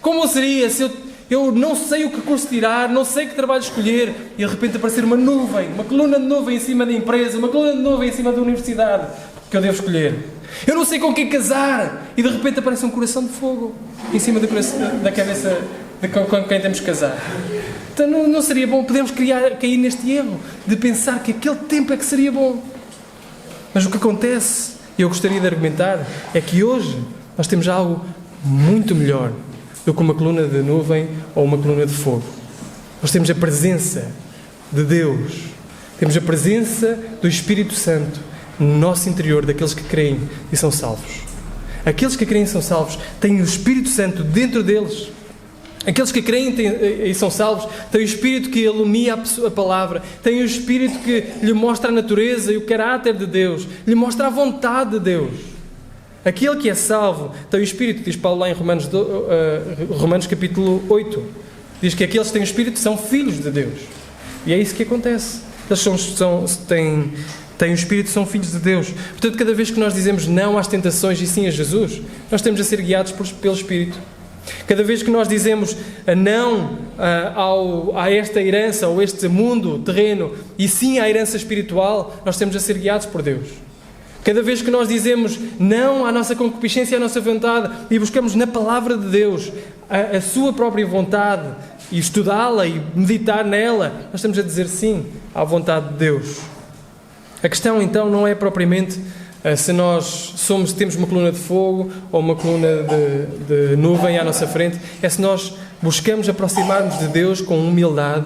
Como bom seria se eu não sei o que curso tirar, não sei que trabalho escolher, e de repente aparecer uma nuvem, uma coluna de nuvem em cima da empresa, uma coluna de nuvem em cima da universidade, que eu devo escolher. Eu não sei com quem casar, e de repente aparece um coração de fogo em cima da cabeça de com quem temos que casar. Então não seria bom? Podemos cair neste erro de pensar que aquele tempo é que seria bom. Mas o que acontece, e eu gostaria de argumentar, é que hoje nós temos algo muito melhor do que uma coluna de nuvem ou uma coluna de fogo. Nós temos a presença de Deus, temos a presença do Espírito Santo no nosso interior, daqueles que creem e são salvos. Aqueles que creem e são salvos têm o Espírito Santo dentro deles. Aqueles que creem e são salvos têm o Espírito que ilumina a palavra, têm o Espírito que lhe mostra a natureza e o caráter de Deus, lhe mostra a vontade de Deus. Aquele que é salvo tem o Espírito, diz Paulo lá em Romanos capítulo 8. Diz que aqueles que têm o Espírito são filhos de Deus. E é isso que acontece. Eles têm o Espírito, são filhos de Deus. Portanto, cada vez que nós dizemos não às tentações e sim a Jesus, nós temos a ser guiados pelo Espírito. Cada vez que nós dizemos não a esta herança, ou este mundo terreno, e sim à herança espiritual, nós temos a ser guiados por Deus. Cada vez que nós dizemos não à nossa concupiscência e à nossa vontade e buscamos na palavra de Deus a sua própria vontade e estudá-la e meditar nela, nós estamos a dizer sim à vontade de Deus. A questão então não é propriamente se nós temos uma coluna de fogo ou uma coluna de nuvem à nossa frente, é se nós buscamos aproximar-nos de Deus com humildade,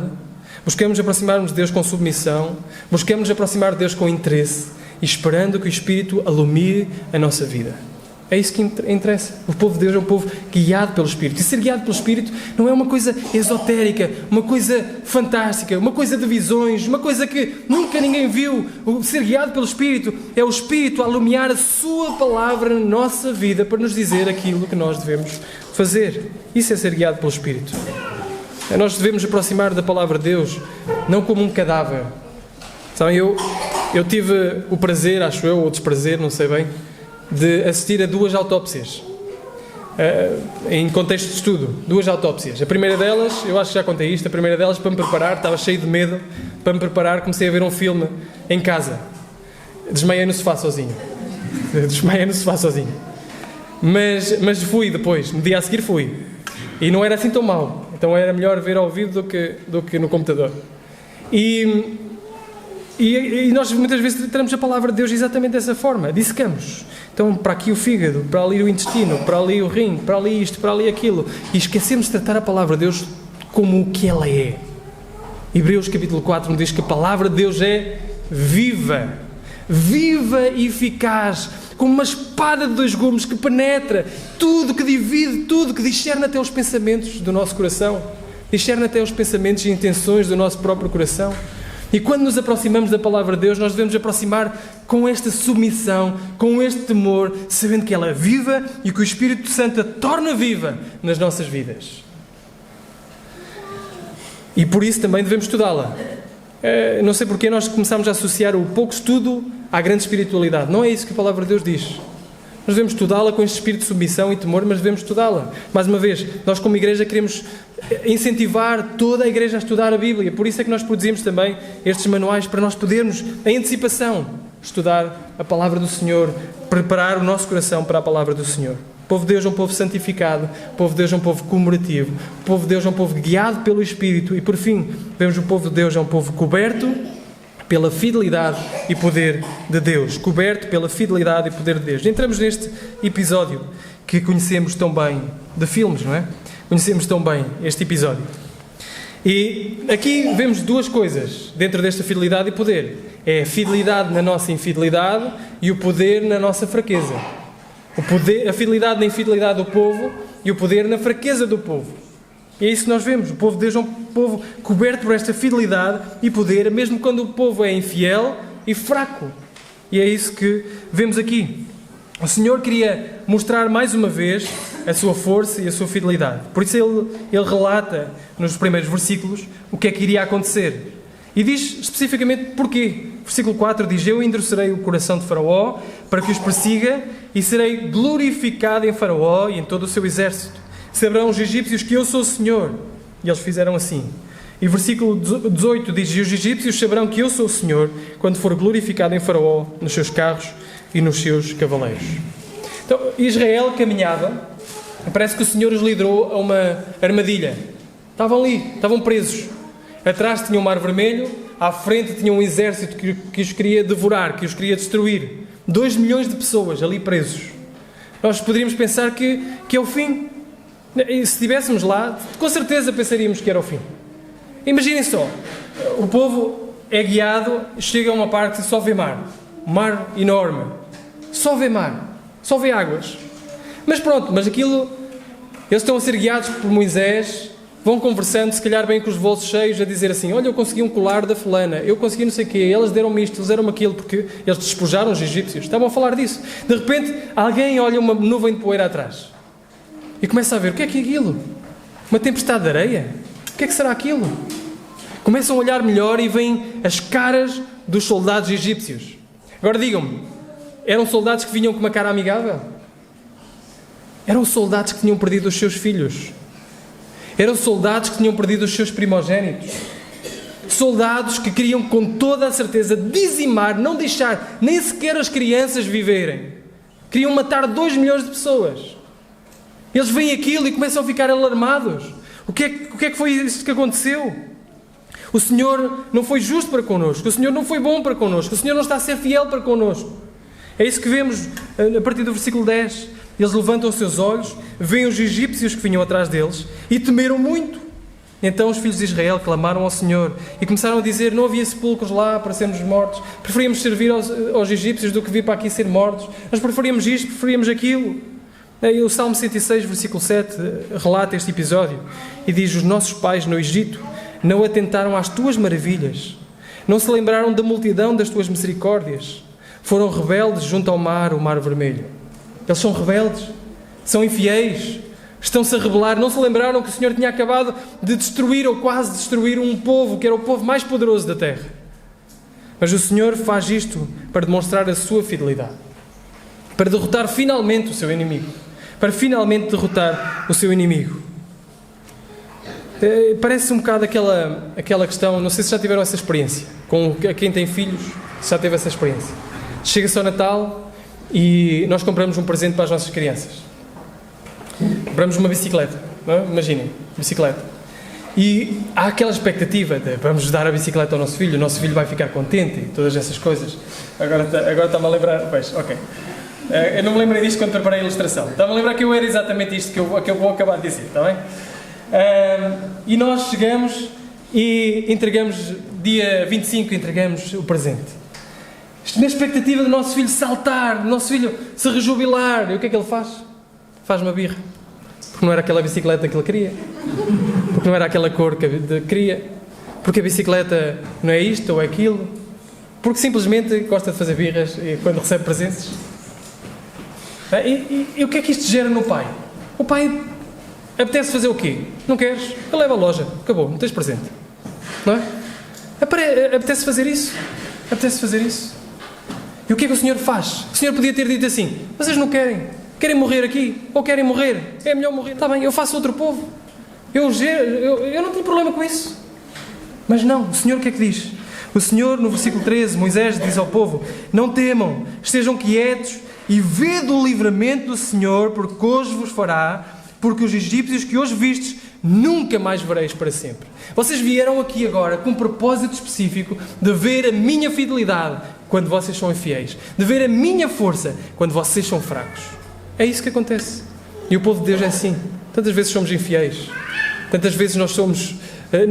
buscamos aproximar-nos de Deus com submissão, buscamos aproximar de Deus com interesse, e esperando que o Espírito alumie a nossa vida. É isso que interessa. O povo de Deus é um povo guiado pelo Espírito. E ser guiado pelo Espírito não é uma coisa esotérica, uma coisa fantástica, uma coisa de visões, uma coisa que nunca ninguém viu. O ser guiado pelo Espírito é o Espírito a alumiar a sua palavra na nossa vida para nos dizer aquilo que nós devemos fazer. Isso é ser guiado pelo Espírito. Nós devemos aproximar da palavra de Deus não como um cadáver. Sabem, eu tive o prazer, acho eu, ou o desprazer, não sei bem, de assistir a 2 autópsias, em contexto de estudo, 2 autópsias. A primeira delas, eu acho que já contei isto, a primeira delas, para me preparar, estava cheio de medo, para me preparar, comecei a ver um filme em casa. Desmaiei no sofá sozinho. Mas fui depois, no dia a seguir fui. E não era assim tão mau, então era melhor ver ao vivo do que no computador. E nós muitas vezes tratamos a palavra de Deus exatamente dessa forma, dissecamos. Então, para aqui o fígado, para ali o intestino, para ali o rim, para ali isto, para ali aquilo. E esquecemos de tratar a palavra de Deus como o que ela é. Hebreus capítulo 4 nos diz que a palavra de Deus é viva e eficaz, como uma espada de 2 gumes que penetra tudo, que divide tudo, que discerne até os pensamentos do nosso coração, discerne até os pensamentos e intenções do nosso próprio coração. E quando nos aproximamos da Palavra de Deus, nós devemos aproximar com esta submissão, com este temor, sabendo que ela é viva e que o Espírito Santo a torna viva nas nossas vidas. E por isso também devemos estudá-la. Não sei porque nós começamos a associar o pouco estudo à grande espiritualidade. Não é isso que a Palavra de Deus diz. Nós devemos estudá-la com este espírito de submissão e temor, mas devemos estudá-la. Mais uma vez, nós como igreja queremos incentivar toda a igreja a estudar a Bíblia. Por isso é que nós produzimos também estes manuais para nós podermos, em antecipação, estudar a Palavra do Senhor, preparar o nosso coração para a Palavra do Senhor. O povo de Deus é um povo santificado, o povo de Deus é um povo comemorativo, o povo de Deus é um povo guiado pelo Espírito e, por fim, vemos o povo de Deus é um povo coberto pela fidelidade e poder de Deus. Coberto pela fidelidade e poder de Deus. Entramos neste episódio que conhecemos tão bem, de filmes, não é? Conhecemos tão bem este episódio. E aqui vemos 2 coisas dentro desta fidelidade e poder. É a fidelidade na nossa infidelidade e o poder na nossa fraqueza. O poder, a fidelidade na infidelidade do povo e o poder na fraqueza do povo. E é isso que nós vemos. O povo de Deus é um povo coberto por esta fidelidade e poder, mesmo quando o povo é infiel e fraco. E é isso que vemos aqui. O Senhor queria mostrar mais uma vez a sua força e a sua fidelidade. Por isso ele relata nos primeiros versículos o que é que iria acontecer. E diz especificamente porquê. Versículo 4 diz: eu endurecerei o coração de Faraó para que os persiga e serei glorificado em Faraó e em todo o seu exército. Saberão os egípcios que eu sou o Senhor. E eles fizeram assim. E versículo 18 diz: e os egípcios saberão que eu sou o Senhor quando for glorificado em Faraó, nos seus carros e nos seus cavaleiros. Então, Israel caminhava. Parece que o Senhor os liderou a uma armadilha. Estavam ali, estavam presos. Atrás tinha o Mar Vermelho, à frente tinha um exército que os queria devorar, que os queria destruir. 2 milhões de pessoas ali presos. Nós poderíamos pensar que é o fim. E se estivéssemos lá, com certeza pensaríamos que era o fim. Imaginem só, o povo é guiado, chega a uma parte e só vê mar. Um mar enorme. Só vê mar. Só vê águas. Mas pronto, mas aquilo, eles estão a ser guiados por Moisés, vão conversando, se calhar bem com os bolsos cheios, a dizer assim: olha, eu consegui um colar da fulana, eu consegui não sei o quê, eles deram-me isto, eles deram-me aquilo, porque eles despojaram os egípcios. Estavam a falar disso. De repente, alguém olha uma nuvem de poeira atrás. E começa a ver, o que é aquilo? Uma tempestade de areia? O que é que será aquilo? Começam a olhar melhor e veem as caras dos soldados egípcios. Agora digam-me, eram soldados que vinham com uma cara amigável? Eram soldados que tinham perdido os seus filhos. Eram soldados que tinham perdido os seus primogénitos. Soldados que queriam com toda a certeza dizimar, não deixar nem sequer as crianças viverem. Queriam matar 2 milhões de pessoas. Eles veem aquilo e começam a ficar alarmados. O que é que foi isso que aconteceu? O Senhor não foi justo para connosco. O Senhor não foi bom para connosco. O Senhor não está a ser fiel para connosco. É isso que vemos a partir do versículo 10. Eles levantam os seus olhos, veem os egípcios que vinham atrás deles e temeram muito. Então os filhos de Israel clamaram ao Senhor e começaram a dizer: não havia sepulcros lá para sermos mortos. Preferíamos servir aos egípcios do que vir para aqui ser mortos. Nós preferíamos isto, preferíamos aquilo. E o Salmo 106, versículo 7, relata este episódio e diz: os nossos pais no Egito não atentaram às tuas maravilhas, não se lembraram da multidão das tuas misericórdias, foram rebeldes junto ao mar, o Mar Vermelho. Eles são rebeldes, são infiéis, estão-se a rebelar, não se lembraram que o Senhor tinha acabado de destruir ou quase destruir um povo que era o povo mais poderoso da terra. Mas o Senhor faz isto para demonstrar a sua fidelidade, para derrotar finalmente o seu inimigo. Para finalmente derrotar o seu inimigo. Parece um bocado aquela questão, não sei se já tiveram essa experiência, com quem tem filhos, se já teve essa experiência. Chega-se ao Natal e nós compramos um presente para as nossas crianças. Compramos uma bicicleta, não é? Imaginem, bicicleta. E há aquela expectativa de vamos dar a bicicleta ao nosso filho, o nosso filho vai ficar contente e todas essas coisas. Agora está-me a lembrar, pois, ok. Eu não me lembrei disto quando preparei a ilustração. Estava a lembrar que eu era exatamente isto que eu vou acabar de dizer, está bem? E nós chegamos e entregamos, dia 25, entregamos o presente. Na expectativa do nosso filho saltar, do nosso filho se rejubilar. E o que é que ele faz? Faz uma birra. Porque não era aquela bicicleta que ele queria. Porque não era aquela cor que ele queria. Porque a bicicleta não é isto ou é aquilo. Porque simplesmente gosta de fazer birras e quando recebe presentes. E o que é que isto gera no pai? O pai apetece fazer o quê? Não queres? Ele leva à loja. Acabou, não tens presente. Não é? Apetece fazer isso. Apetece fazer isso. E o que é que o Senhor faz? O Senhor podia ter dito assim: vocês não querem? Querem morrer aqui? Ou querem morrer? É melhor morrer. Está bem, eu faço outro povo. Eu não tenho problema com isso. Mas não, o Senhor o que é que diz? O Senhor, no versículo 13, Moisés diz ao povo: não temam, estejam quietos e vede o livramento do Senhor, porque hoje vos fará, porque os egípcios que hoje vistes, nunca mais vereis para sempre. Vocês vieram aqui agora com um propósito específico de ver a minha fidelidade quando vocês são infiéis, de ver a minha força quando vocês são fracos. É isso que acontece. E o povo de Deus é assim. Tantas vezes somos infiéis, tantas vezes nós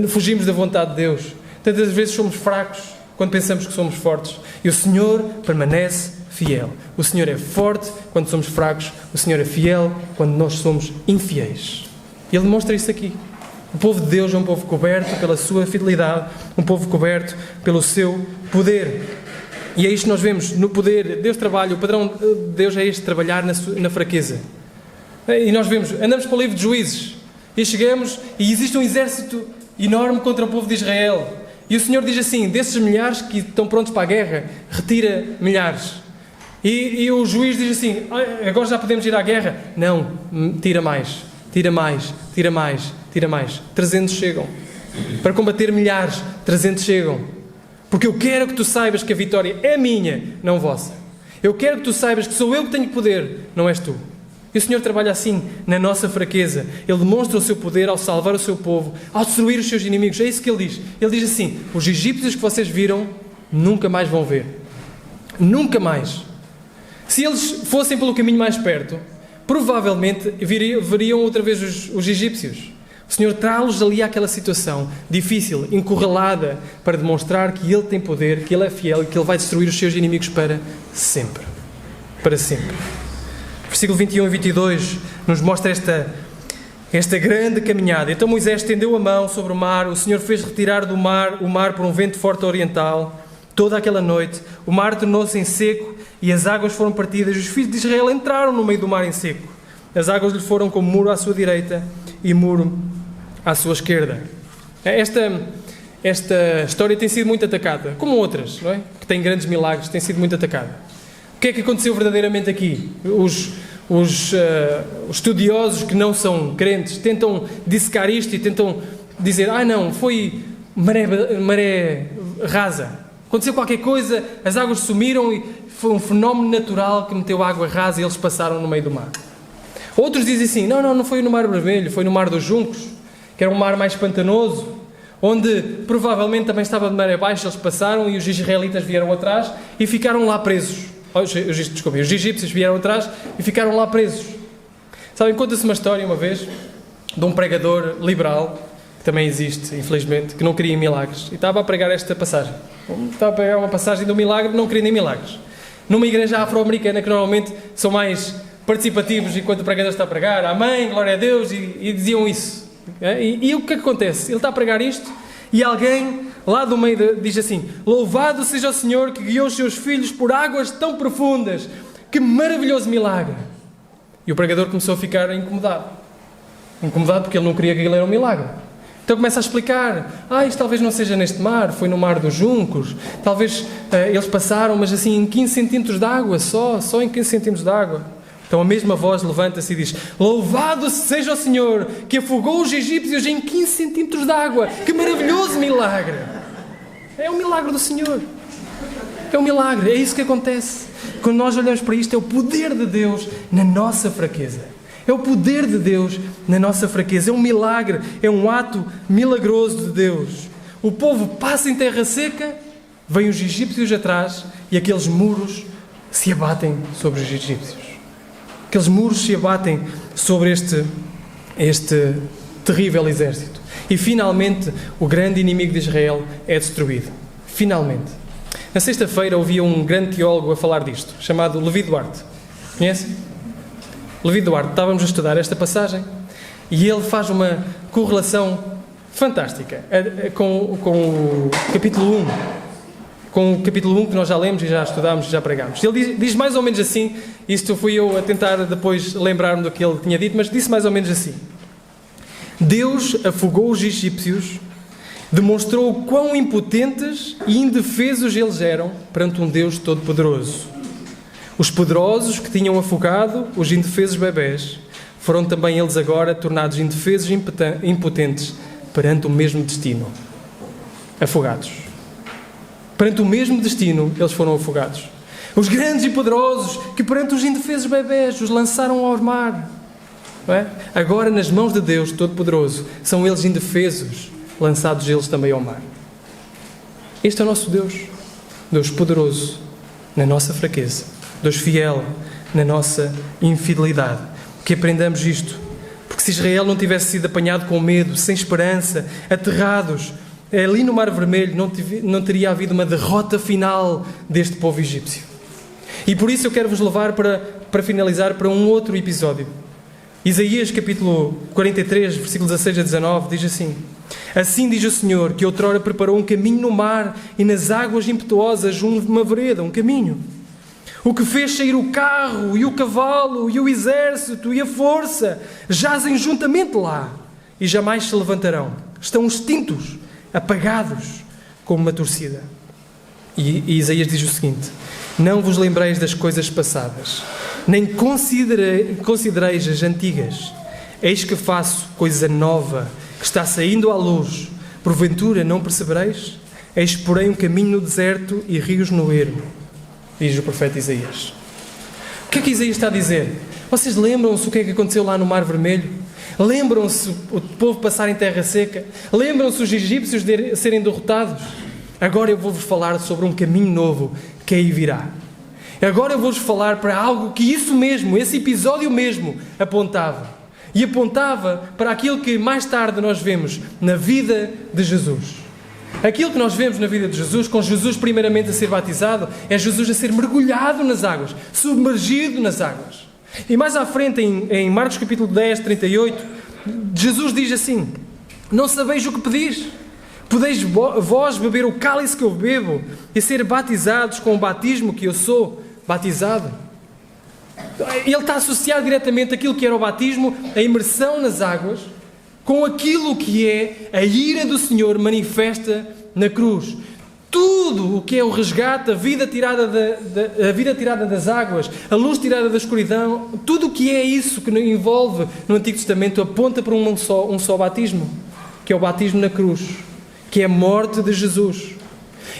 fugimos da vontade de Deus, tantas vezes somos fracos quando pensamos que somos fortes. E o Senhor permanece fiel. O Senhor é forte quando somos fracos. O Senhor é fiel quando nós somos infiéis. E Ele demonstra isso aqui. O povo de Deus é um povo coberto pela sua fidelidade, um povo coberto pelo seu poder. E é isto que nós vemos no poder. Deus trabalha, o padrão de Deus é este, trabalhar na fraqueza. E nós vemos, andamos para o livro de Juízes e chegamos e existe um exército enorme contra o povo de Israel. E o Senhor diz assim: desses milhares que estão prontos para a guerra, retira milhares. E o juiz diz assim: agora já podemos ir à guerra? Não, tira mais, tira mais, tira mais, tira mais. 300 chegam. Para combater milhares, 300 chegam. Porque eu quero que tu saibas que a vitória é minha, não vossa. Eu quero que tu saibas que sou eu que tenho poder, não és tu. E o Senhor trabalha assim, na nossa fraqueza. Ele demonstra o seu poder ao salvar o seu povo, ao destruir os seus inimigos. É isso que Ele diz. Ele diz assim: os egípcios que vocês viram, nunca mais vão ver. Nunca mais. Se eles fossem pelo caminho mais perto, provavelmente veriam outra vez os egípcios. O Senhor traz-los ali àquela situação difícil, encurralada, para demonstrar que Ele tem poder, que Ele é fiel e que Ele vai destruir os seus inimigos para sempre. Para sempre. Versículo 21 e 22 nos mostra esta grande caminhada. Então Moisés estendeu a mão sobre o mar, o Senhor fez retirar do mar o mar por um vento forte oriental. Toda aquela noite, o mar tornou-se em seco e as águas foram partidas. Os filhos de Israel entraram no meio do mar em seco. As águas lhe foram como muro à sua direita e muro à sua esquerda. Esta história tem sido muito atacada, como outras, não é? Que têm grandes milagres, tem sido muito atacada. O que é que aconteceu verdadeiramente aqui? Os estudiosos que não são crentes tentam dissecar isto e tentam dizer: não, foi maré rasa. Aconteceu qualquer coisa, as águas sumiram e foi um fenómeno natural que meteu água rasa e eles passaram no meio do mar. Outros dizem assim: não foi no Mar Vermelho, foi no Mar dos Juncos, que era um mar mais pantanoso, onde provavelmente também estava de maré baixa. Eles passaram e os israelitas vieram atrás e ficaram lá presos. Os egípcios vieram atrás e ficaram lá presos. Sabem, conta-se uma história uma vez de um pregador liberal, que também existe, infelizmente, que não queria milagres, e estava a pregar esta passagem. Estava a pregar uma passagem do milagre, não queria nem milagres. Numa igreja afro-americana que normalmente são mais participativos enquanto o pregador está a pregar, amém, glória a Deus, e diziam isso. E o que acontece? Ele está a pregar isto e alguém lá do meio diz assim: louvado seja o Senhor que guiou os seus filhos por águas tão profundas, que maravilhoso milagre. E o pregador começou a ficar incomodado porque ele não queria que aquilo era um milagre. Então começa a explicar: isto talvez não seja neste mar, foi no Mar dos Juncos, talvez eles passaram, mas assim em 15 centímetros de água, só em 15 centímetros de água. Então a mesma voz levanta-se e diz: louvado seja o Senhor que afogou os egípcios em 15 centímetros de água. Que maravilhoso milagre! É um milagre do Senhor. É um milagre, é isso que acontece. Quando nós olhamos para isto, é o poder de Deus na nossa fraqueza. É o poder de Deus na nossa fraqueza. É um milagre, é um ato milagroso de Deus. O povo passa em terra seca, vêm os egípcios atrás e aqueles muros se abatem sobre os egípcios. Aqueles muros se abatem sobre este terrível exército. E finalmente o grande inimigo de Israel é destruído. Finalmente. Na sexta-feira ouvia um grande teólogo a falar disto, chamado Levi Duarte. Conhece? Levi Duarte, estávamos a estudar esta passagem e ele faz uma correlação fantástica com o capítulo 1. Com o capítulo 1 que nós já lemos e já estudámos e já pregámos. Ele diz mais ou menos assim, isto fui eu a tentar depois lembrar-me do que ele tinha dito, mas disse mais ou menos assim: Deus afogou os egípcios, demonstrou quão impotentes e indefesos eles eram perante um Deus todo-poderoso. Os poderosos que tinham afogado os indefesos bebés foram também eles agora tornados indefesos e impotentes perante o mesmo destino. Afogados. Perante o mesmo destino, eles foram afogados. Os grandes e poderosos que perante os indefesos bebés os lançaram ao mar. Não é? Agora, nas mãos de Deus Todo-Poderoso, são eles indefesos, lançados eles também ao mar. Este é o nosso Deus. Deus poderoso na nossa fraqueza. Deus fiel na nossa infidelidade. Que aprendamos isto. Porque se Israel não tivesse sido apanhado com medo, sem esperança, aterrados, ali no Mar Vermelho não teria havido uma derrota final deste povo egípcio. E por isso eu quero vos levar para finalizar para um outro episódio. Isaías capítulo 43, versículos 16 a 19, diz assim: Assim diz o Senhor, que outrora preparou um caminho no mar e nas águas impetuosas uma vereda, um caminho. O que fez sair o carro e o cavalo e o exército e a força jazem juntamente lá e jamais se levantarão. Estão extintos, apagados como uma torcida. E Isaías diz o seguinte: Não vos lembreis das coisas passadas, nem considereis as antigas. Eis que faço coisa nova, que está saindo à luz. Porventura não percebereis? Eis, porém, um caminho no deserto e rios no ermo, diz o profeta Isaías. O que é que Isaías está a dizer? Vocês lembram-se o que é que aconteceu lá no Mar Vermelho? Lembram-se o povo passar em terra seca? Lembram-se os egípcios serem derrotados? Agora eu vou-vos falar sobre um caminho novo que aí virá. Agora eu vou-vos falar para algo que isso mesmo, esse episódio mesmo, apontava. E apontava para aquilo que mais tarde nós vemos na vida de Jesus. Aquilo que nós vemos na vida de Jesus, com Jesus primeiramente a ser batizado, é Jesus a ser mergulhado nas águas, submergido nas águas. E mais à frente, em Marcos capítulo 10, 38, Jesus diz assim: Não sabeis o que pedis? Podeis vós beber o cálice que eu bebo e ser batizados com o batismo que eu sou batizado? Ele está associado diretamente àquilo que era o batismo, a imersão nas águas, com aquilo que é a ira do Senhor manifesta na cruz. Tudo o que é o resgate, a vida tirada das águas, a luz tirada da escuridão, tudo o que é isso que envolve no Antigo Testamento aponta para um só batismo, que é o batismo na cruz, que é a morte de Jesus.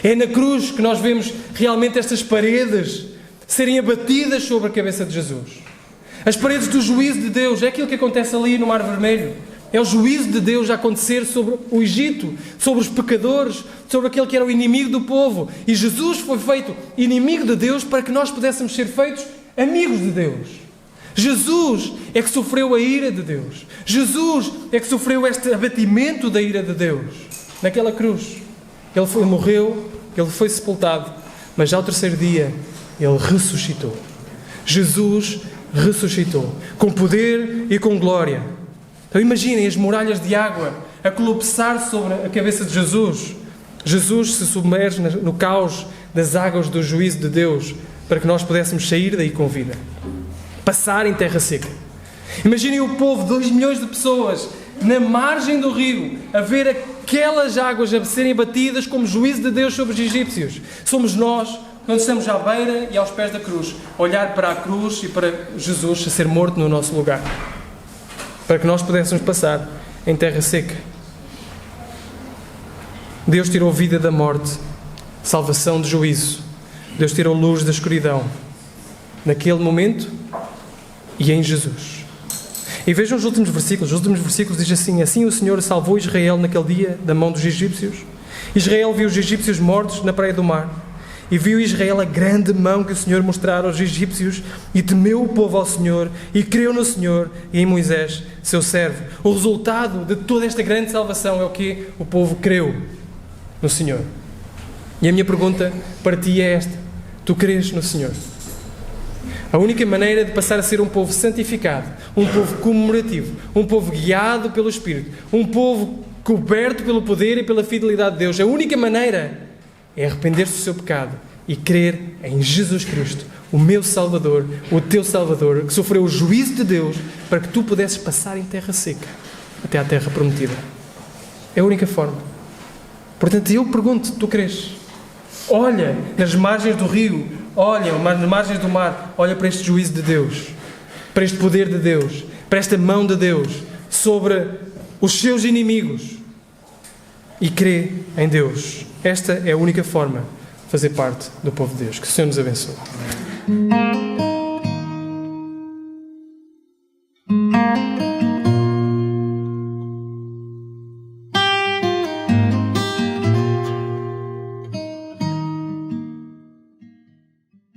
É na cruz que nós vemos realmente estas paredes serem abatidas sobre a cabeça de Jesus. As paredes do juízo de Deus, é aquilo que acontece ali no Mar Vermelho. É o juízo de Deus a acontecer sobre o Egito, sobre os pecadores, sobre aquele que era o inimigo do povo. E Jesus foi feito inimigo de Deus para que nós pudéssemos ser feitos amigos de Deus. Jesus é que sofreu a ira de Deus. Jesus é que sofreu este abatimento da ira de Deus naquela cruz. Ele morreu, ele foi sepultado, mas ao terceiro dia ele ressuscitou. Jesus ressuscitou, com poder e com glória. Então imaginem as muralhas de água a colapsar sobre a cabeça de Jesus. Jesus se submerge no caos das águas do juízo de Deus para que nós pudéssemos sair daí com vida. Passar em terra seca. Imaginem o povo, 2 milhões de pessoas, na margem do rio, a ver aquelas águas a serem batidas como juízo de Deus sobre os egípcios. Somos nós, quando estamos à beira e aos pés da cruz, a olhar para a cruz e para Jesus a ser morto no nosso lugar, para que nós pudéssemos passar em terra seca. Deus tirou vida da morte, salvação de juízo. Deus tirou luz da escuridão, naquele momento e em Jesus. E vejam os últimos versículos. Os últimos versículos dizem assim: Assim o Senhor salvou Israel naquele dia da mão dos egípcios. Israel viu os egípcios mortos na praia do mar. E viu Israel a grande mão que o Senhor mostrara aos egípcios, e temeu o povo ao Senhor, e creu no Senhor e em Moisés, seu servo. O resultado de toda esta grande salvação é o que o povo creu no Senhor. E a minha pergunta para ti é esta: tu crês no Senhor? A única maneira de passar a ser um povo santificado, um povo comemorativo, um povo guiado pelo Espírito, um povo coberto pelo poder e pela fidelidade de Deus, a única maneira é arrepender-se do seu pecado e crer em Jesus Cristo, o meu Salvador, o teu Salvador, que sofreu o juízo de Deus para que tu pudesses passar em terra seca até à terra prometida. É a única forma. Portanto, eu pergunto, tu crês? Olha nas margens do rio, olha nas margens do mar, olha para este juízo de Deus, para este poder de Deus, para esta mão de Deus sobre os seus inimigos e crê em Deus. Esta é a única forma de fazer parte do povo de Deus. Que o Senhor nos abençoe.